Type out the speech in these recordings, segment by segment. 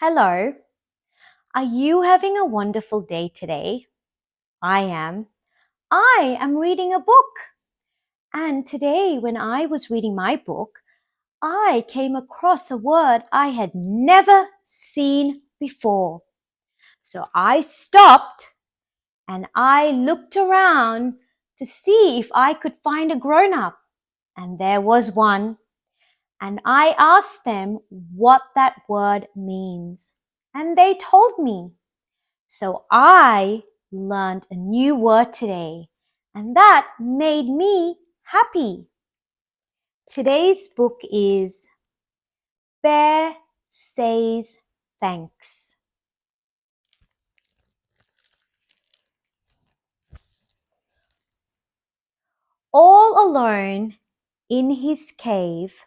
Hello. Are you having a wonderful day today? I am. I am reading a book. And today, when I was reading my book, I came across a word I had never seen before. So I stopped and I looked around to see if I could find a grown-up. And there was one. And I asked them what that word means. And they told me. So I learned a new word today, and that made me happy. Today's book is Bear Says Thanks. All alone in his cave,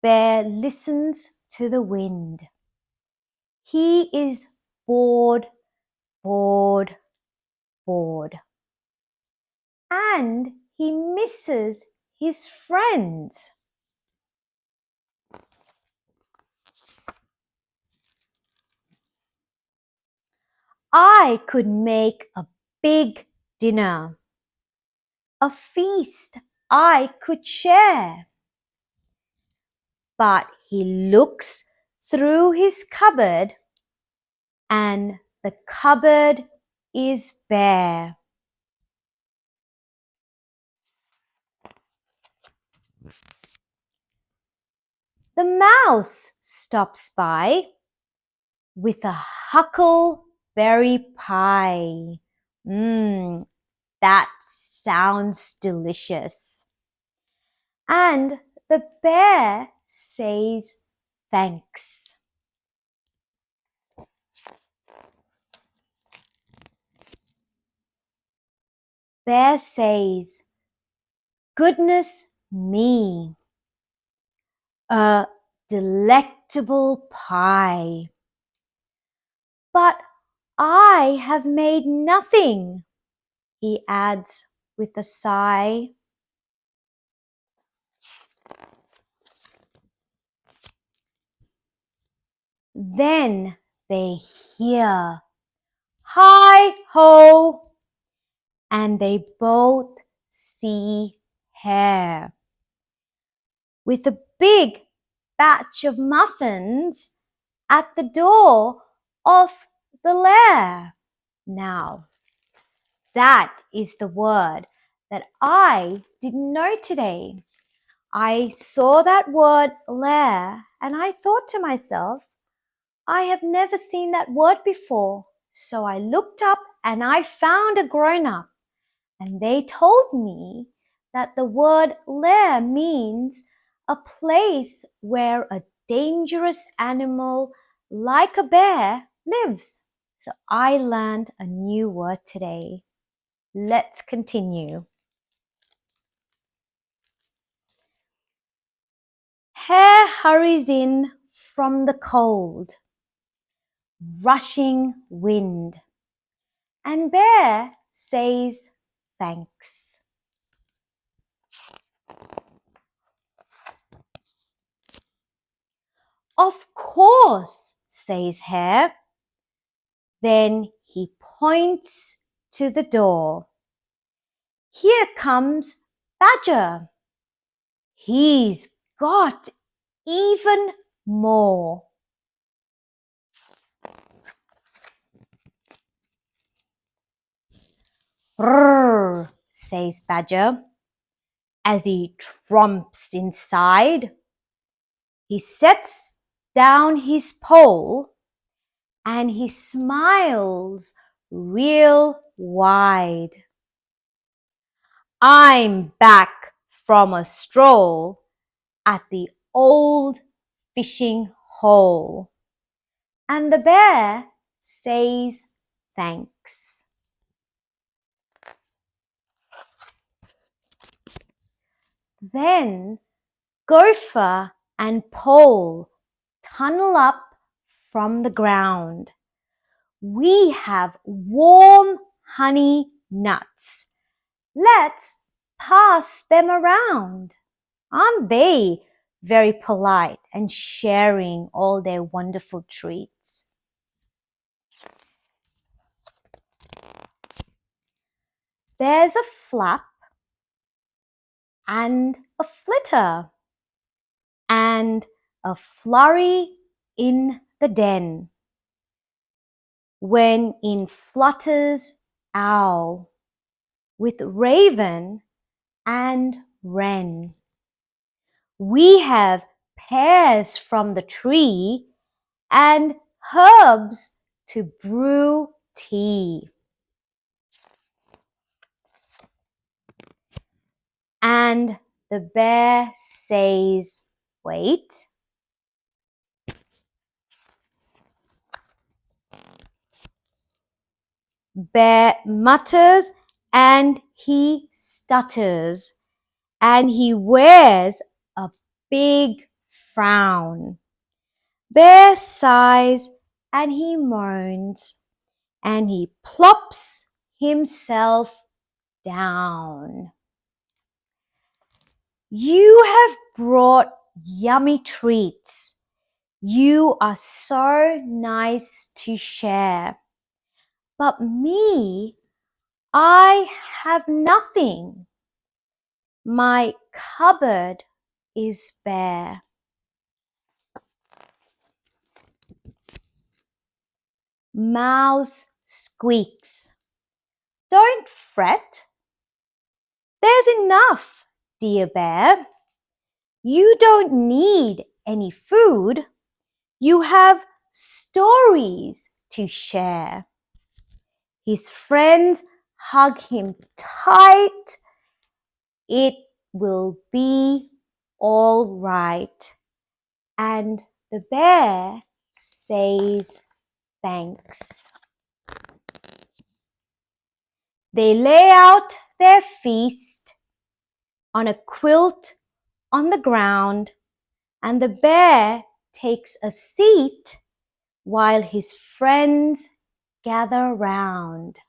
Bear listens to the wind. He is bored, bored, bored. And he misses his friends. I could make a big dinner, a feast I could share. But he looks through his cupboard and the cupboard is bare. The mouse stops by with a huckleberry pie. That sounds delicious. And the bear says thanks. Bear says, goodness me, a delectable pie. But I have made nothing, he adds with a sigh. Then they hear, hi-ho, and they both see Hare with a big batch of muffins at the door of the lair. Now, that is the word that I didn't know today. I saw that word lair and I thought to myself, I have never seen that word before. So I looked up and I found a grown-up, and they told me that the word lair means a place where a dangerous animal like a bear lives. So I learned a new word today. Let's continue. Hare hurries in from the cold, rushing wind, and Bear says thanks. Of course, says Hare. Then he points to the door. Here comes Badger. He's got even more. Brrr, says Badger as he tromps inside. He sets down his pole and he smiles real wide. I'm back from a stroll at the old fishing hole. And the bear says thanks. Then Gopher and Pole tunnel up from the ground. We have warm honey nuts. Let's pass them around. Aren't they very polite and sharing all their wonderful treats. There's a flap and a flitter and a flurry in the den, when in flutters owl with raven and wren. We have pears from the tree and herbs to brew tea. And the bear says, wait. Bear mutters and he stutters and he wears a big frown. Bear sighs and he moans and he plops himself down. You have brought yummy treats. You are so nice to share. But me, I have nothing. My cupboard is bare. Mouse squeaks. Don't fret. There's enough, dear bear. You don't need any food. You have stories to share. His friends hug him tight. It will be all right. And the bear says thanks. They lay out their feast on a quilt on the ground, and the bear takes a seat while his friends gather round.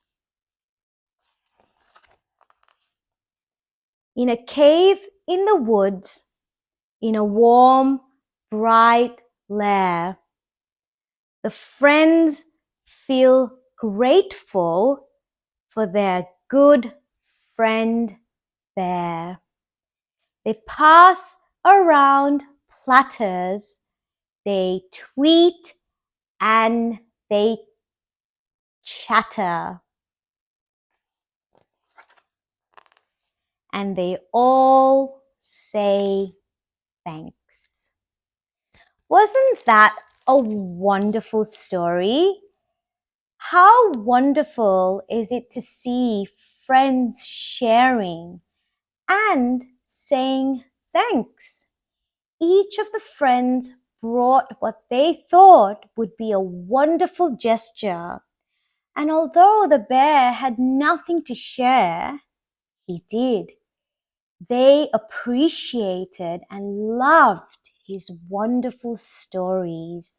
In a cave in the woods, in a warm, bright lair, the friends feel grateful for their good friend bear. They pass around platters, they tweet and they chatter. And they all say thanks. Wasn't that a wonderful story? How wonderful is it to see friends sharing and saying thanks? Each of the friends brought what they thought would be a wonderful gesture. And although the bear had nothing to share, he did. They appreciated and loved his wonderful stories.